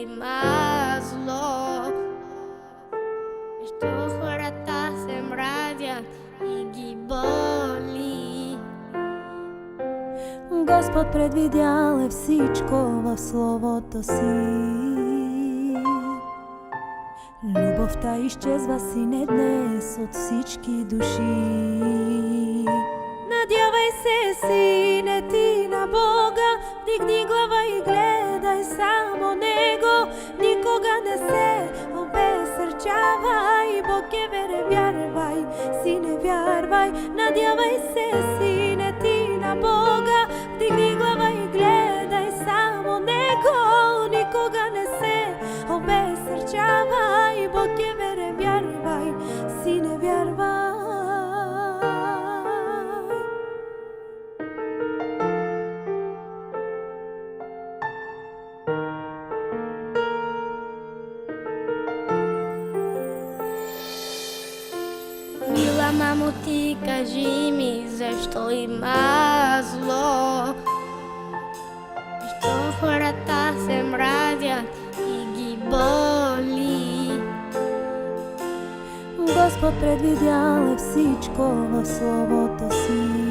има зло, што хората се мразят и ги боли. Господ предвидял е всичко в Словото си. Любовта изчезва, сине, днес от всички души. Надявай се, сине, ти на Бога, дигни глава и гледай само Него. Никога не се обесърчавай, Бог е верен, вярвай, сине, вярвай. Надявай се, сине, ти на Бога, дигни глава и гледай само Него. Никога не се обесърчавай, Бог е верен, вярвай, сине, вярвай. Мила мамо, ти кажи ми, зашто има зло, што хората се мразят и ги боли. Господ предвидял е всичко в Словото си.